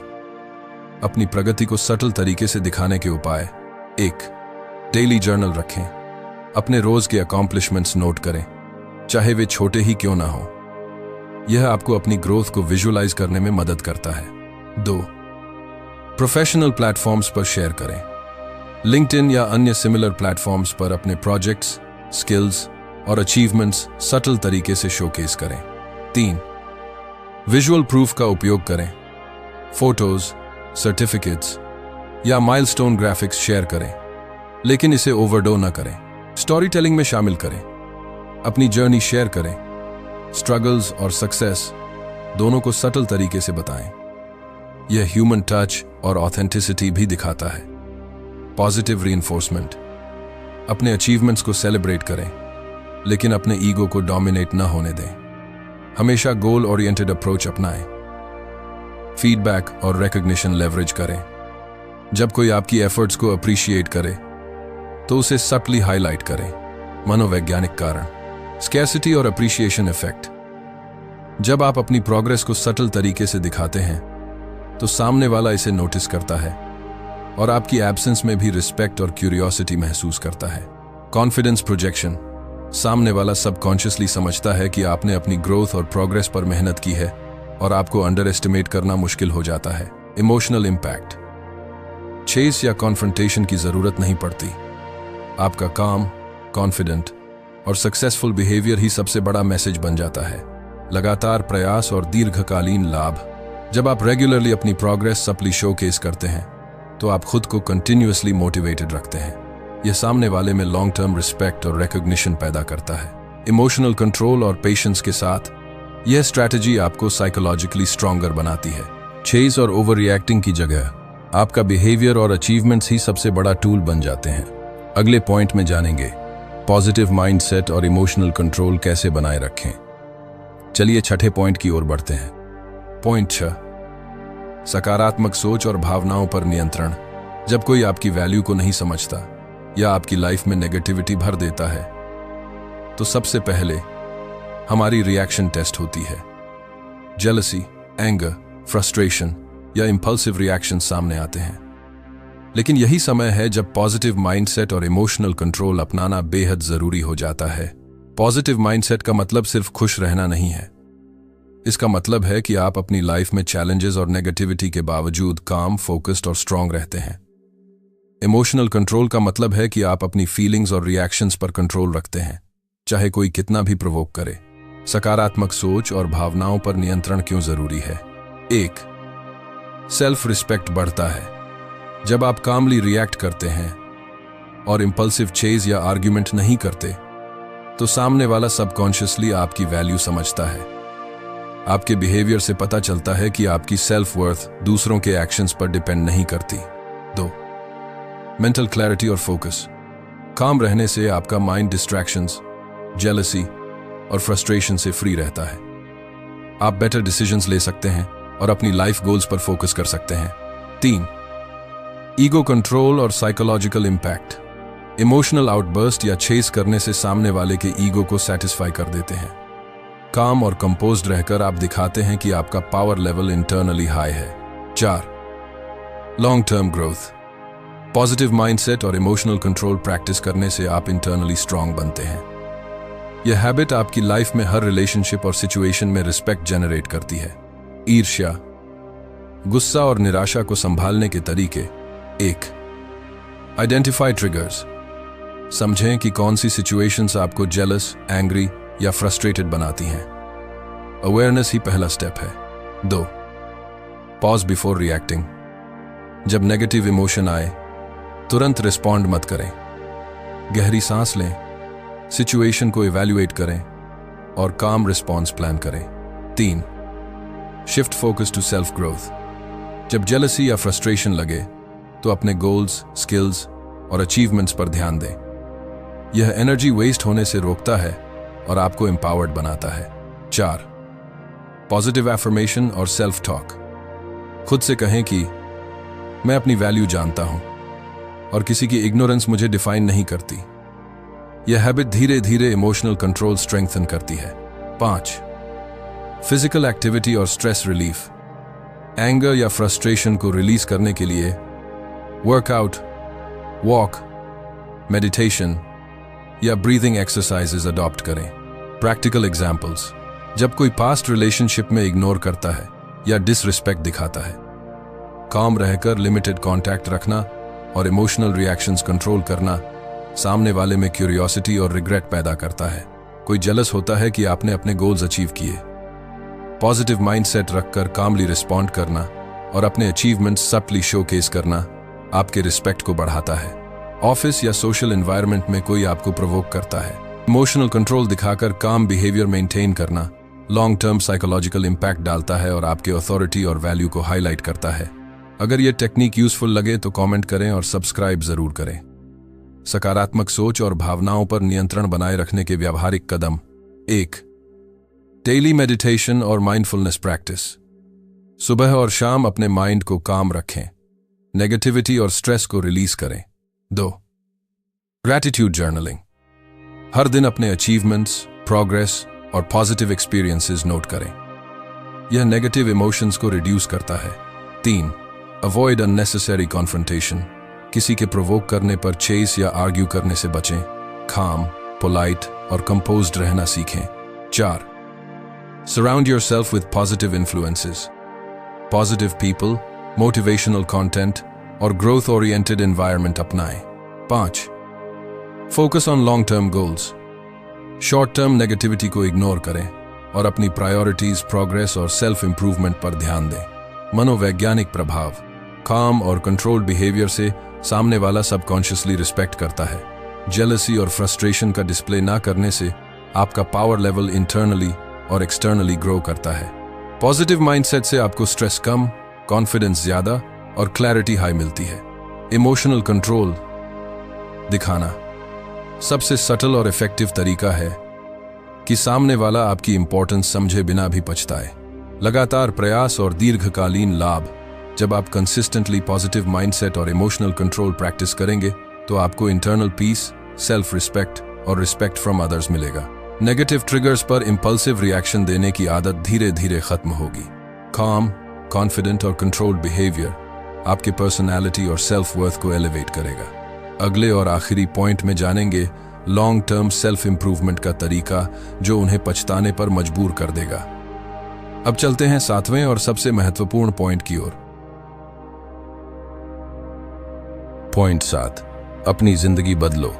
अपनी प्रगति को सटल तरीके से दिखाने के उपाय: 1. डेली जर्नल रखें। अपने रोज के अकॉम्प्लिशमेंट्स नोट करें, चाहे वे छोटे ही क्यों ना हो। यह आपको अपनी ग्रोथ को विजुअलाइज करने में मदद करता है। 2. प्रोफेशनल प्लेटफॉर्म्स पर शेयर करें। लिंक्डइन या अन्य सिमिलर प्लेटफॉर्म्स पर अपने प्रोजेक्ट्स, स्किल्स और अचीवमेंट्स सटल तरीके से शोकेस करें। 3. विजुअल प्रूफ का उपयोग करें। फोटोज, सर्टिफिकेट्स या माइलस्टोन ग्राफिक्स शेयर करें, लेकिन इसे ओवरडो न करें। स्टोरी टेलिंग में शामिल करें, अपनी जर्नी शेयर करें। स्ट्रगल्स और सक्सेस दोनों को सटल तरीके से बताएं। यह ह्यूमन टच और ऑथेंटिसिटी भी दिखाता है। पॉजिटिव रीइंफोर्समेंट, अपने अचीवमेंट्स को सेलिब्रेट करें, लेकिन अपने ईगो को डोमिनेट न होने दें। हमेशा गोल ओरिएंटेड अप्रोच अपनाएं। फीडबैक और रिकॉग्निशन लेवरेज करें। जब कोई आपकी एफर्ट्स को अप्रिशिएट करे तो उसे सटली हाईलाइट करें। मनोवैज्ञानिक कारण, स्कैर्सिटी और अप्रिशिएशन इफेक्ट। जब आप अपनी प्रोग्रेस को सटल तरीके से दिखाते हैं तो सामने वाला इसे नोटिस करता है और आपकी एब्सेंस में भी रिस्पेक्ट और क्यूरियोसिटी महसूस करता है। कॉन्फिडेंस प्रोजेक्शन, सामने वाला सबकॉन्शियसली समझता है कि आपने अपनी ग्रोथ और प्रोग्रेस पर मेहनत की है और आपको अंडर एस्टिमेट करना मुश्किल हो जाता है। इमोशनल इंपैक्ट, चेस या कॉन्फ्रंटेशन की जरूरत नहीं पड़ती। आपका काम, कॉन्फिडेंट और सक्सेसफुल बिहेवियर ही सबसे बड़ा मैसेज बन जाता है। लगातार प्रयास और दीर्घकालीन लाभ, जब आप रेगुलरली अपनी प्रोग्रेस सप्ली शोकेस करते हैं तो आप खुद को कंटिन्यूअसली मोटिवेटेड रखते हैं। यह सामने वाले में लॉन्ग टर्म रिस्पेक्ट और रिकॉग्निशन पैदा करता है। इमोशनल कंट्रोल और पेशेंस के साथ यह स्ट्रैटेजी आपको साइकोलॉजिकली स्ट्रॉन्गर बनाती है। चेज और ओवर रिएक्टिंग की जगह आपका बिहेवियर और अचीवमेंट्स ही सबसे बड़ा टूल बन जाते हैं। अगले पॉइंट में जानेंगे पॉजिटिव माइंडसेट और इमोशनल कंट्रोल कैसे बनाए रखें। चलिए छठे पॉइंट की ओर बढ़ते हैं। पॉइंट 6, सकारात्मक सोच और भावनाओं पर नियंत्रण। जब कोई आपकी वैल्यू को नहीं समझता या आपकी लाइफ में नेगेटिविटी भर देता है तो सबसे पहले हमारी रिएक्शन टेस्ट होती है। जेलसी, एंगर, फ्रस्ट्रेशन या इंपल्सिव रिएक्शन सामने आते हैं। लेकिन यही समय है जब पॉजिटिव माइंडसेट और इमोशनल कंट्रोल अपनाना बेहद जरूरी हो जाता है। पॉजिटिव माइंडसेट का मतलब सिर्फ खुश रहना नहीं है। इसका मतलब है कि आप अपनी लाइफ में चैलेंजेस और नेगेटिविटी के बावजूद काम, फोकस्ड और स्ट्रांग रहते हैं। इमोशनल कंट्रोल का मतलब है कि आप अपनी फीलिंग्स और रिएक्शंस पर कंट्रोल रखते हैं, चाहे कोई कितना भी प्रोवोक करे। सकारात्मक सोच और भावनाओं पर नियंत्रण क्यों जरूरी है? 1. सेल्फ रिस्पेक्ट बढ़ता है। जब आप कामली रिएक्ट करते हैं और इंपल्सिव चेज या आर्ग्यूमेंट नहीं करते तो सामने वाला सबकॉन्शियसली आपकी वैल्यू समझता है। आपके बिहेवियर से पता चलता है कि आपकी सेल्फ वर्थ दूसरों के एक्शंस पर डिपेंड नहीं करती। 2. मेंटल क्लैरिटी और फोकस। काम रहने से आपका माइंड डिस्ट्रैक्शंस, जेलसी और फ्रस्ट्रेशन से फ्री रहता है। आप बेटर डिसीजंस ले सकते हैं और अपनी लाइफ गोल्स पर फोकस कर सकते हैं। 3. ईगो कंट्रोल और साइकोलॉजिकल इंपैक्ट। इमोशनल आउटबर्स्ट या चेस करने से सामने वाले के ईगो को सेटिस्फाई कर देते हैं। काम और कंपोज्ड रहकर आप दिखाते हैं कि आपका पावर लेवल इंटरनली हाई है। 4. Long term growth. Positive mindset और इमोशनल कंट्रोल प्रैक्टिस करने से आप इंटरनली स्ट्रांग बनते हैं। यह हैबिट आपकी लाइफ में हर रिलेशनशिप और सिचुएशन में रिस्पेक्ट जनरेट करती है। ईर्ष्या, गुस्सा और निराशा को संभालने के तरीके। 1. Identify triggers. समझें कि कौन सी सिचुएशंस आपको जेलस, एंग्री या फ्रस्ट्रेटेड बनाती हैं। अवेयरनेस ही पहला स्टेप है। 2. Pause before reacting. जब नेगेटिव इमोशन आए तुरंत रिस्पॉन्ड मत करें। गहरी सांस लें, सिचुएशन को इवैल्यूएट करें और काम रिस्पॉन्स प्लान करें। 3. Shift focus to self growth. जब जेलसी या फ्रस्ट्रेशन लगे तो अपने गोल्स, स्किल्स और अचीवमेंट्स पर ध्यान दें। यह एनर्जी वेस्ट होने से रोकता है और आपको एम्पावर्ड बनाता है। 4. पॉजिटिव एफर्मेशन और सेल्फ टॉक। खुद से कहें कि मैं अपनी वैल्यू जानता हूं और किसी की इग्नोरेंस मुझे डिफाइन नहीं करती। यह हैबिट धीरे धीरे इमोशनल कंट्रोल स्ट्रेंथन करती है। 5. फिजिकल एक्टिविटी और स्ट्रेस रिलीफ। एंगर या फ्रस्ट्रेशन को रिलीज करने के लिए वर्कआउट, वॉक, मेडिटेशन या ब्रीदिंग एक्सरसाइजेज अडॉप्ट करें। Practical examples. जब कोई पास्ट रिलेशनशिप में इग्नोर करता है या डिसरिस्पेक्ट दिखाता है, काम रहकर लिमिटेड कांटेक्ट रखना और इमोशनल रिएक्शंस कंट्रोल करना सामने वाले में क्यूरियोसिटी और रिग्रेट पैदा करता है। कोई जेलस होता है कि आपने अपने गोल्स अचीव किए। पॉजिटिव माइंडसेट रखकर कामली रिस्पॉन्ड करना और अपने अचीवमेंट्स सटली शोकेस करना आपके रिस्पेक्ट को बढ़ाता है। ऑफिस या सोशल एनवायरनमेंट में कोई आपको प्रोवोक करता है, इमोशनल कंट्रोल दिखाकर काम बिहेवियर मेंटेन करना लॉन्ग टर्म साइकोलॉजिकल इंपैक्ट डालता है और आपके अथॉरिटी और वैल्यू को हाईलाइट करता है। अगर यह टेक्निक यूजफुल लगे तो कमेंट करें और सब्सक्राइब जरूर करें। सकारात्मक सोच और भावनाओं पर नियंत्रण बनाए रखने के व्यावहारिक कदम। 1. डेली मेडिटेशन और माइंडफुलनेस प्रैक्टिस। सुबह और शाम अपने माइंड को काम रखें, नेगेटिविटी और स्ट्रेस को रिलीज करें। 2. Gratitude journaling. हर दिन अपने अचीवमेंट्स, प्रोग्रेस और पॉजिटिव एक्सपीरियंसेस नोट करें। यह नेगेटिव इमोशंस को रिड्यूस करता है। 3. Avoid unnecessary confrontation. किसी के प्रोवोक करने पर चेस या आर्ग्यू करने से बचें। काम, पोलाइट और कंपोज्ड रहना सीखें। 4. Surround yourself with positive influences. Positive people, motivational content और growth-oriented environment अपनाएं। 5. Focus on long-term goals. Short-term negativity को इग्नोर करें और अपनी प्रायोरिटीज, प्रोग्रेस और सेल्फ इंप्रूवमेंट पर ध्यान दें। मनोवैज्ञानिक प्रभाव। काम और कंट्रोल्ड बिहेवियर से सामने वाला सबकॉन्शियसली रिस्पेक्ट करता है। जेलसी और फ्रस्ट्रेशन का डिस्प्ले ना करने से आपका पावर लेवल इंटरनली और एक्सटर्नली ग्रो करता है। पॉजिटिव माइंडसेट से आपको स्ट्रेस कम, कॉन्फिडेंस ज्यादा और क्लैरिटी हाई मिलती है। इमोशनल कंट्रोल दिखाना सबसे सटल और इफेक्टिव तरीका है कि सामने वाला आपकी इंपॉर्टेंस समझे बिना भी पछताए। लगातार प्रयास और दीर्घकालीन लाभ। जब आप कंसिस्टेंटली पॉजिटिव माइंडसेट और इमोशनल कंट्रोल प्रैक्टिस करेंगे तो आपको इंटरनल पीस, सेल्फ रिस्पेक्ट और रिस्पेक्ट फ्रॉम अदर्स मिलेगा। नेगेटिव ट्रिगर्स पर इंपल्सिव रिएक्शन देने की आदत धीरे धीरे खत्म होगी। काम, कॉन्फिडेंट और कंट्रोल्ड बिहेवियर आपके पर्सनालिटी और सेल्फ वर्थ को एलिवेट करेगा। अगले और आखिरी पॉइंट में जानेंगे लॉन्ग टर्म सेल्फ इंप्रूवमेंट का तरीका जो उन्हें पछताने पर मजबूर कर देगा। अब चलते हैं 7वें और सबसे महत्वपूर्ण पॉइंट की ओर। पॉइंट 7, अपनी जिंदगी बदलो।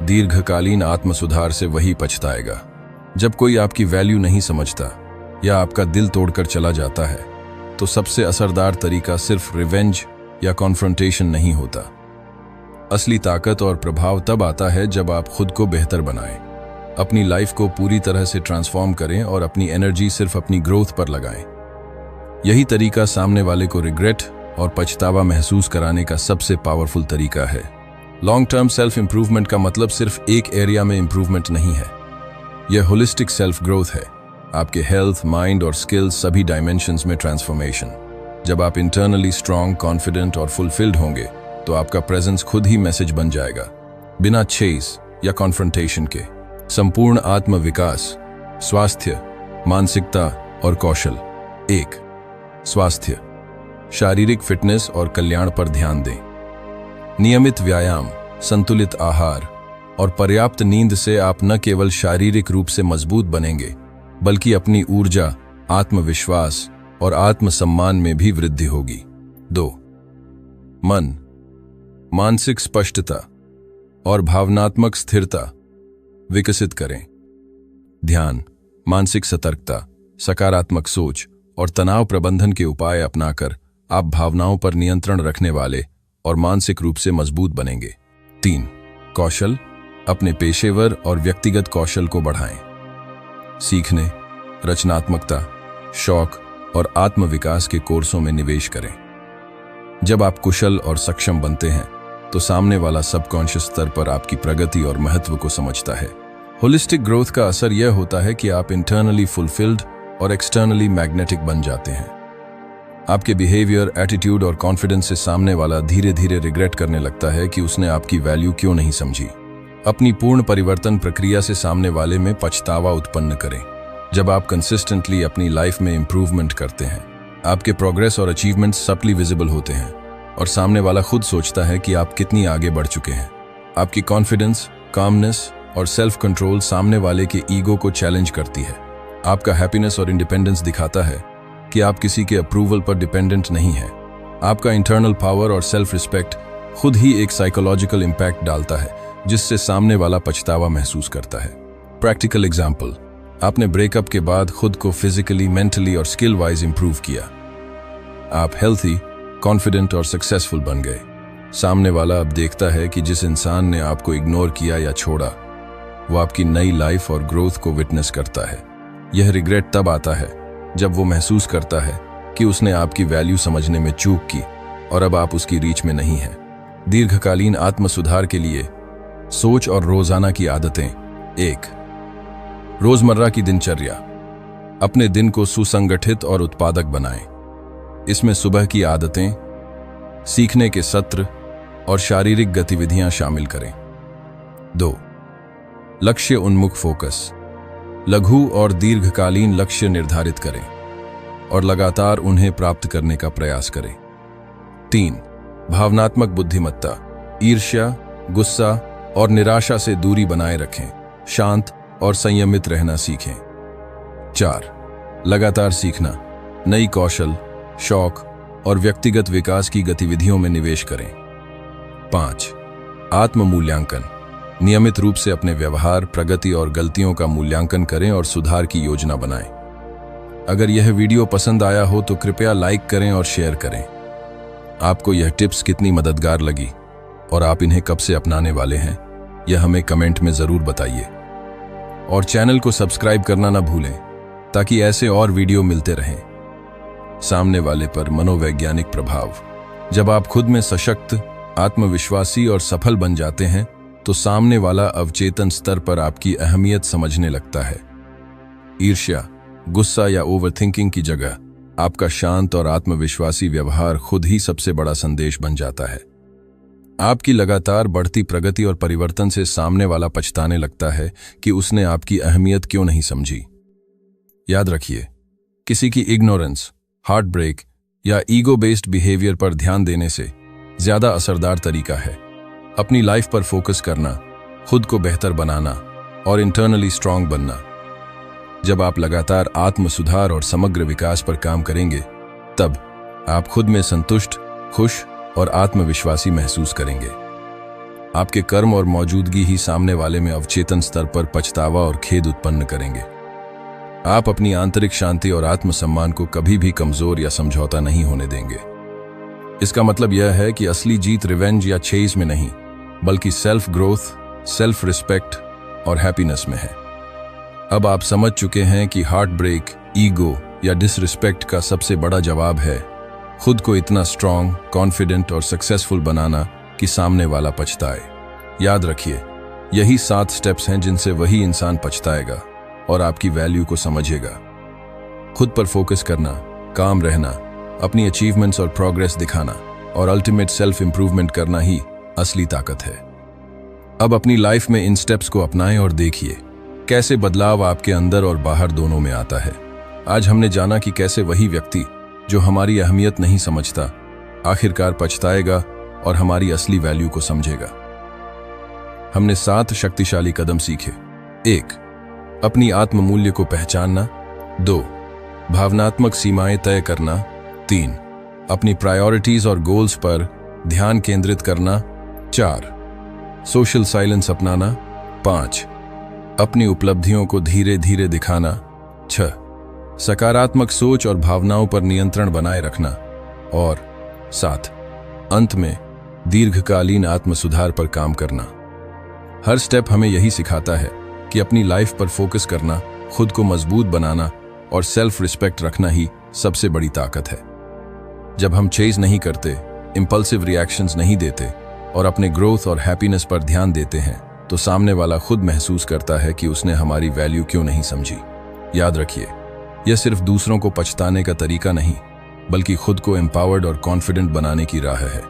दीर्घकालीन आत्म सुधार से वही पछताएगा। जब कोई आपकी वैल्यू नहीं समझता या आपका दिल तोड़कर चला जाता है तो सबसे असरदार तरीका सिर्फ रिवेंज या कॉन्फ्रंटेशन नहीं होता। असली ताकत और प्रभाव तब आता है जब आप खुद को बेहतर बनाएं, अपनी लाइफ को पूरी तरह से ट्रांसफॉर्म करें और अपनी एनर्जी सिर्फ अपनी ग्रोथ पर लगाएं। यही तरीका सामने वाले को रिग्रेट और पछतावा महसूस कराने का सबसे पावरफुल तरीका है। लॉन्ग टर्म सेल्फ इंप्रूवमेंट का मतलब सिर्फ एक एरिया में इंप्रूवमेंट नहीं है, यह होलिस्टिक सेल्फ ग्रोथ है। आपके हेल्थ, माइंड और स्किल्स सभी डायमेंशंस में ट्रांसफॉर्मेशन। जब आप इंटरनली स्ट्रांग, कॉन्फिडेंट और फुलफिल्ड होंगे तो आपका प्रेजेंस खुद ही मैसेज बन जाएगा, बिना चेस या कॉन्फ्रंटेशन के। संपूर्ण आत्म विकास, स्वास्थ्य, मानसिकता और कौशल। 1. स्वास्थ्य, शारीरिक फिटनेस और कल्याण पर ध्यान दें। नियमित व्यायाम, संतुलित आहार और पर्याप्त नींद से आप न केवल शारीरिक रूप से मजबूत बनेंगे बल्कि अपनी ऊर्जा, आत्मविश्वास और आत्मसम्मान में भी वृद्धि होगी। 2. मन, मानसिक स्पष्टता और भावनात्मक स्थिरता विकसित करें। ध्यान, मानसिक सतर्कता, सकारात्मक सोच और तनाव प्रबंधन के उपाय अपनाकर आप भावनाओं पर नियंत्रण रखने वाले और मानसिक रूप से मजबूत बनेंगे। 3. कौशल, अपने पेशेवर और व्यक्तिगत कौशल को बढ़ाएं। सीखने, रचनात्मकता, शौक और आत्मविकास के कोर्सों में निवेश करें। जब आप कुशल और सक्षम बनते हैं तो सामने वाला सबकॉन्शियस स्तर पर आपकी प्रगति और महत्व को समझता है। होलिस्टिक ग्रोथ का असर यह होता है कि आप इंटरनली फुलफिल्ड और एक्सटर्नली मैग्नेटिक बन जाते हैं। आपके बिहेवियर, एटीट्यूड और कॉन्फिडेंस से सामने वाला धीरे धीरे रिग्रेट करने लगता है कि उसने आपकी वैल्यू क्यों नहीं समझी। अपनी पूर्ण परिवर्तन प्रक्रिया से सामने वाले में पछतावा उत्पन्न करें। जब आप कंसिस्टेंटली अपनी लाइफ में इंप्रूवमेंट करते हैं, आपके प्रोग्रेस और अचीवमेंट्स सबली विजिबल होते हैं और सामने वाला खुद सोचता है कि आप कितनी आगे बढ़ चुके हैं। आपकी कॉन्फिडेंस, कामनेस और सेल्फ कंट्रोल सामने वाले के ईगो को चैलेंज करती है। आपका हैप्पीनेस और इंडिपेंडेंस दिखाता है कि आप किसी के अप्रूवल पर डिपेंडेंट नहीं हैं। आपका इंटरनल पावर और सेल्फ रिस्पेक्ट खुद ही एक साइकोलॉजिकल इम्पैक्ट डालता है जिससे सामने वाला पछतावा महसूस करता है। प्रैक्टिकल एग्जाम्पल, आपने ब्रेकअप के बाद खुद को फिजिकली, मेंटली और स्किल वाइज इंप्रूव किया। आप हेल्थी, कॉन्फिडेंट और सक्सेसफुल बन गए। सामने वाला अब देखता है कि जिस इंसान ने आपको इग्नोर किया या छोड़ा, वो आपकी नई लाइफ और ग्रोथ को विटनेस करता है। यह रिग्रेट तब आता है जब वो महसूस करता है कि उसने आपकी वैल्यू समझने में चूक की और अब आप उसकी रीच में नहीं हैं। दीर्घकालीन आत्म सुधार के लिए सोच और रोजाना की आदतें। 1. रोजमर्रा की दिनचर्या। अपने दिन को सुसंगठित और उत्पादक बनाएं। इसमें सुबह की आदतें, सीखने के सत्र और शारीरिक गतिविधियां शामिल करें। 2. लक्ष्य उन्मुख फोकस। लघु और दीर्घकालीन लक्ष्य निर्धारित करें और लगातार उन्हें प्राप्त करने का प्रयास करें। 3. भावनात्मक बुद्धिमत्ता। ईर्ष्या, गुस्सा और निराशा से दूरी बनाए रखें। शांत और संयमित रहना सीखें। 4. लगातार सीखना। नई कौशल, शौक और व्यक्तिगत विकास की गतिविधियों में निवेश करें। 5. आत्म मूल्यांकन। नियमित रूप से अपने व्यवहार, प्रगति और गलतियों का मूल्यांकन करें और सुधार की योजना बनाएं। अगर यह वीडियो पसंद आया हो तो कृपया लाइक करें और शेयर करें। आपको यह टिप्स कितनी मददगार लगी और आप इन्हें कब से अपनाने वाले हैं, यह हमें कमेंट में जरूर बताइए। और चैनल को सब्सक्राइब करना ना भूलें ताकि ऐसे और वीडियो मिलते रहें। सामने वाले पर मनोवैज्ञानिक प्रभाव। जब आप खुद में सशक्त, आत्मविश्वासी और सफल बन जाते हैं तो सामने वाला अवचेतन स्तर पर आपकी अहमियत समझने लगता है। ईर्ष्या, गुस्सा या ओवरथिंकिंग की जगह आपका शांत और आत्मविश्वासी व्यवहार खुद ही सबसे बड़ा संदेश बन जाता है। आपकी लगातार बढ़ती प्रगति और परिवर्तन से सामने वाला पछताने लगता है कि उसने आपकी अहमियत क्यों नहीं समझी। याद रखिए, किसी की इग्नोरेंस, हार्ट ब्रेक या ईगो बेस्ड बिहेवियर पर ध्यान देने से ज्यादा असरदार तरीका है अपनी लाइफ पर फोकस करना, खुद को बेहतर बनाना और इंटरनली स्ट्रांग बनना। जब आप लगातार आत्म सुधार और समग्र विकास पर काम करेंगे, तब आप खुद में संतुष्ट, खुश और आत्मविश्वासी महसूस करेंगे। आपके कर्म और मौजूदगी ही सामने वाले में अवचेतन स्तर पर पछतावा और खेद उत्पन्न करेंगे। आप अपनी आंतरिक शांति और आत्मसम्मान को कभी भी कमजोर या समझौता नहीं होने देंगे। इसका मतलब यह है कि असली जीत रिवेंज या चेज में नहीं, बल्कि सेल्फ ग्रोथ, सेल्फ रिस्पेक्ट और हैप्पीनेस में है। अब आप समझ चुके हैं कि हार्ट ब्रेक, ईगो या डिसरिस्पेक्ट का सबसे बड़ा जवाब है खुद को इतना स्ट्रांग, कॉन्फिडेंट और सक्सेसफुल बनाना कि सामने वाला पछताए। याद रखिए, यही 7 स्टेप्स हैं जिनसे वही इंसान पछताएगा और आपकी वैल्यू को समझेगा। खुद पर फोकस करना, काम रहना, अपनी अचीवमेंट्स और प्रोग्रेस दिखाना और अल्टीमेट सेल्फ इंप्रूवमेंट करना ही असली ताकत है। अब अपनी लाइफ में इन स्टेप्स को अपनाएं और देखिए कैसे बदलाव आपके अंदर और बाहर दोनों में आता है। आज हमने जाना कि कैसे वही व्यक्ति जो हमारी अहमियत नहीं समझता, आखिरकार पछताएगा और हमारी असली वैल्यू को समझेगा। हमने 7 शक्तिशाली कदम सीखे। 1. अपनी आत्ममूल्य को पहचानना। 2. भावनात्मक सीमाएं तय करना। 3. अपनी प्रायोरिटीज और गोल्स पर ध्यान केंद्रित करना। 4. सोशल साइलेंस अपनाना। 5. अपनी उपलब्धियों को धीरे धीरे दिखाना। 6. सकारात्मक सोच और भावनाओं पर नियंत्रण बनाए रखना। और 7. अंत में दीर्घकालीन आत्म सुधार पर काम करना। हर स्टेप हमें यही सिखाता है कि अपनी लाइफ पर फोकस करना, खुद को मजबूत बनाना और सेल्फ रिस्पेक्ट रखना ही सबसे बड़ी ताकत है। जब हम चेज नहीं करते, इंपल्सिव रिएक्शंस नहीं देते और अपने ग्रोथ और हैप्पीनेस पर ध्यान देते हैं, तो सामने वाला खुद महसूस करता है कि उसने हमारी वैल्यू क्यों नहीं समझी। याद रखिए, यह सिर्फ दूसरों को पछताने का तरीका नहीं, बल्कि खुद को एम्पावर्ड और कॉन्फिडेंट बनाने की राह है।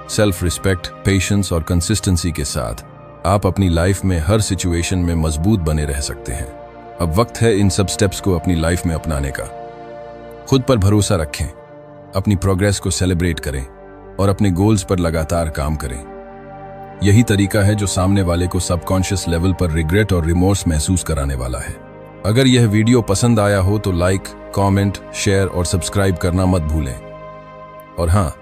सेल्फ रिस्पेक्ट, पेशेंस और कंसिस्टेंसी के साथ आप अपनी लाइफ में हर सिचुएशन में मजबूत बने रह सकते हैं। अब वक्त है इन सब स्टेप्स को अपनी लाइफ में अपनाने का। खुद पर भरोसा रखें, अपनी प्रोग्रेस को सेलिब्रेट करें और अपने गोल्स पर लगातार काम करें। यही तरीका है जो सामने वाले को सबकॉन्शियस लेवल पर रिग्रेट और रिमोर्स महसूस कराने वाला है। अगर यह वीडियो पसंद आया हो तो लाइक, कमेंट, शेयर और सब्सक्राइब करना मत भूलें। और हाँ,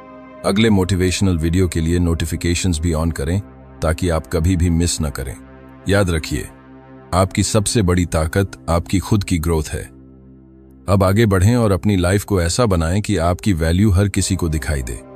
अगले मोटिवेशनल वीडियो के लिए नोटिफिकेशंस भी ऑन करें ताकि आप कभी भी मिस न करें। याद रखिए, आपकी सबसे बड़ी ताकत आपकी खुद की ग्रोथ है। अब आगे बढ़ें और अपनी लाइफ को ऐसा बनाएं कि आपकी वैल्यू हर किसी को दिखाई दे।